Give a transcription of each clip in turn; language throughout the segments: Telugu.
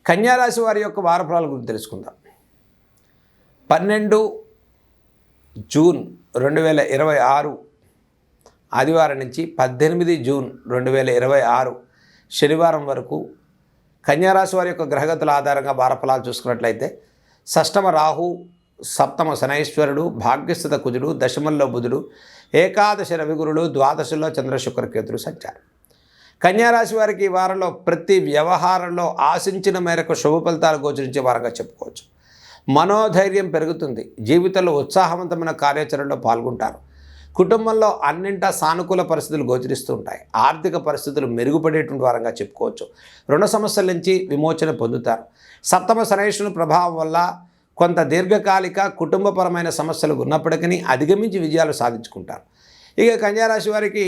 కన్యారాశి వారి యొక్క వారఫలాల గురించి తెలుసుకుందాం. 12 జూన్ 2026 ఆదివారం నుంచి 18 జూన్ 2026 శనివారం వరకు కన్యారాశి వారి యొక్క గ్రహగతుల ఆధారంగా వారఫలాలు చూసుకున్నట్లయితే షష్టమ రాహు, సప్తమ శనైశ్వరుడు, భాగ్యస్థిత కుజుడు, దశమంలో బుధుడు, ఏకాదశి రవిగురుడు, ద్వాదశంలో చంద్రశుక్రకేతుడు సంచారం. కన్యారాశి వారికి ఈ వారంలో ప్రతి వ్యవహారంలో ఆశించిన మేరకు శుభ ఫలితాలు గోచరించే వారంగా చెప్పుకోవచ్చు. మనోధైర్యం పెరుగుతుంది. జీవితంలో ఉత్సాహవంతమైన కార్యాచరణలో పాల్గొంటారు. కుటుంబంలో అన్నింటా సానుకూల పరిస్థితులు గోచరిస్తూ ఉంటాయి. ఆర్థిక పరిస్థితులు మెరుగుపడేటువంటి వారంగా చెప్పుకోవచ్చు. రుణ సమస్యల నుంచి విమోచన పొందుతారు. సప్తమ శనైశ్వరుని ప్రభావం వల్ల కొంత దీర్ఘకాలిక కుటుంబపరమైన సమస్యలు ఉన్నప్పటికీ అధిగమించి విజయాలు సాధించుకుంటారు. ఇక కన్యారాశి వారికి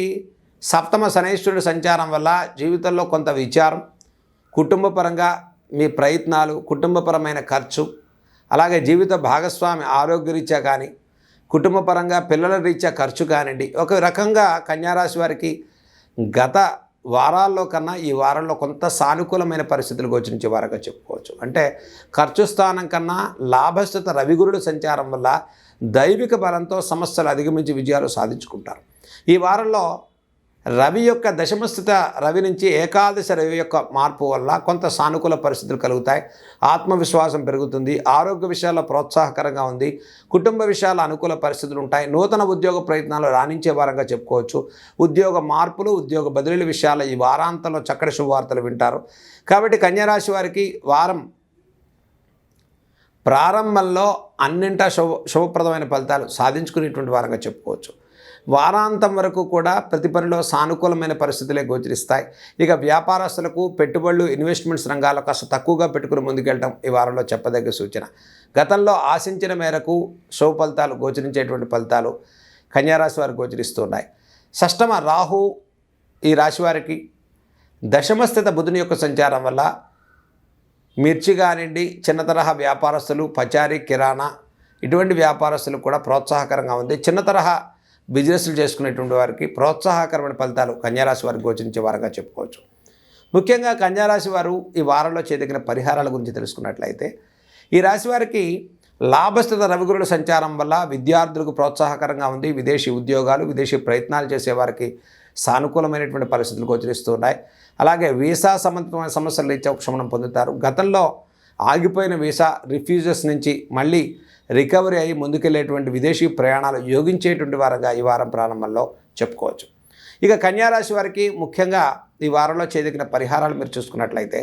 సప్తమ శనైశ్వరుడి సంచారం వల్ల జీవితంలో కొంత విచారం, కుటుంబపరంగా మీ ప్రయత్నాలు, కుటుంబపరమైన ఖర్చు, అలాగే జీవిత భాగస్వామి ఆరోగ్యరీత్యా కానీ, కుటుంబపరంగా పిల్లల రీత్యా ఖర్చు కానివ్వండి, ఒక రకంగా కన్యారాశి వారికి గత వారాల్లో కన్నా ఈ వారంలో కొంత సానుకూలమైన పరిస్థితులు గోచరించే వారంగా చెప్పుకోవచ్చు. అంటే ఖర్చు స్థానం కన్నా లాభస్థిత రవిగురుడు సంచారం వల్ల దైవిక బలంతో సమస్యలు అధిగమించి విజయాలు సాధించుకుంటారు. ఈ వారంలో రవి యొక్క దశమస్థిత రవి నుంచి ఏకాదశి రవి యొక్క మార్పు వల్ల కొంత సానుకూల పరిస్థితులు కలుగుతాయి. ఆత్మవిశ్వాసం పెరుగుతుంది. ఆరోగ్య విషయాల్లో ప్రోత్సాహకరంగా ఉంది. కుటుంబ విషయాల్లో అనుకూల పరిస్థితులు ఉంటాయి. నూతన ఉద్యోగ ప్రయత్నాలు రాణించే వారంగా చెప్పుకోవచ్చు. ఉద్యోగ మార్పులు, ఉద్యోగ బదిలీల విషయాల్లో ఈ వారాంతంలో చక్కటి శుభవార్తలు వింటారు. కాబట్టి కన్యారాశి వారికి వారం ప్రారంభంలో అన్నింటా శుభప్రదమైన ఫలితాలు సాధించుకునేటువంటి వారంగా చెప్పుకోవచ్చు. వారాంతం వరకు కూడా ప్రతి పనిలో సానుకూలమైన పరిస్థితులే గోచరిస్తాయి. ఇక వ్యాపారస్తులకు పెట్టుబడులు, ఇన్వెస్ట్మెంట్స్ రంగాల్లో కాస్త తక్కువగా పెట్టుకుని ముందుకెళ్ళడం ఈ వారంలో చెప్పదగ్గ సూచన. గతంలో ఆశించిన మేరకు శుభ ఫలితాలు గోచరించేటువంటి ఫలితాలు కన్యారాశి వారికి గోచరిస్తున్నాయి. షష్టమ రాహు ఈ రాశి వారికి దశమస్థిత బుధుని యొక్క సంచారం వల్ల మిర్చి కానివ్వండి, చిన్న తరహా వ్యాపారస్తులు, పచారీ, కిరాణా ఇటువంటి వ్యాపారస్తులు కూడా ప్రోత్సాహకరంగా ఉంది. చిన్న తరహా బిజినెస్లు చేసుకునేటువంటి వారికి ప్రోత్సాహకరమైన ఫలితాలు కన్యారాశి వారికి గోచరించే వారంగా చెప్పుకోవచ్చు. ముఖ్యంగా కన్యారాశి వారు ఈ వారంలో చేయదగిన పరిహారాల గురించి తెలుసుకున్నట్లయితే ఈ రాశి వారికి లాభస్థిత రవిగురుల సంచారం వల్ల విద్యార్థులకు ప్రోత్సాహకరంగా ఉంది. విదేశీ ఉద్యోగాలు, విదేశీ ప్రయత్నాలు చేసేవారికి సానుకూలమైనటువంటి పరిస్థితులు గోచరిస్తున్నాయి. అలాగే వీసా సంబంధమైన సమస్యల రీత్యా ఉపశమనం పొందుతారు. గతంలో ఆగిపోయిన వీసా రిఫ్యూజెస్ నుంచి మళ్ళీ రికవరీ అయ్యి ముందుకెళ్లేటువంటి విదేశీ ప్రయాణాలు యోగించేటువంటి వారంగా ఈ వారం ప్రారంభంలో చెప్పుకోవచ్చు. ఇక కన్యారాశి వారికి ముఖ్యంగా ఈ వారంలో చేయదగిన పరిహారాలు మీరు చూసుకున్నట్లయితే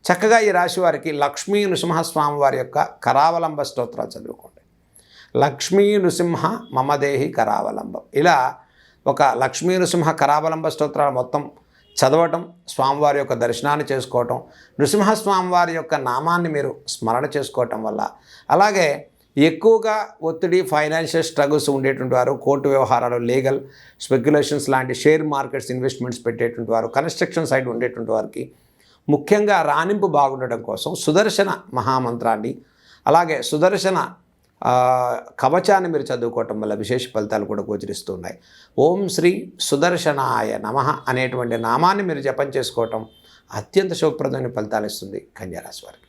చక్కగా ఈ రాశి వారికి లక్ష్మీ నృసింహస్వామి వారి యొక్క కరావలంబ స్తోత్రాలు చదువుకోండి. లక్ష్మీ నృసింహ మమదేహి కరావలంబం, ఇలా ఒక లక్ష్మీ నృసింహ కరావలంబ స్తోత్రాలు మొత్తం చదవటం, స్వామివారి యొక్క దర్శనాన్ని చేసుకోవటం, నృసింహస్వామివారి యొక్క నామాన్ని మీరు స్మరణ చేసుకోవటం వల్ల, అలాగే ఎక్కువగా ఒత్తిడి, ఫైనాన్షియల్ స్ట్రగుల్స్ ఉండేటువంటి వారు, కోర్టు వ్యవహారాలు, లీగల్ స్పెక్యులేషన్స్ లాంటి షేర్ మార్కెట్స్ ఇన్వెస్ట్మెంట్స్ పెట్టేటువంటి వారు, కన్స్ట్రక్షన్ సైడ్ ఉండేటువంటి వారికి ముఖ్యంగా రాణింపు బాగుండటం కోసం సుదర్శన మహామంత్రాన్ని, అలాగే సుదర్శన కవచాన్ని మీరు చదువుకోవటం వల్ల విశేష ఫలితాలు కూడా గోచరిస్తున్నాయి. ఓం శ్రీ సుదర్శనాయ నమః అనేటువంటి నామాన్ని మీరు జపం చేసుకోవటం అత్యంత శుభప్రదమైన ఫలితాలు ఇస్తుంది కన్యారాశి వారికి.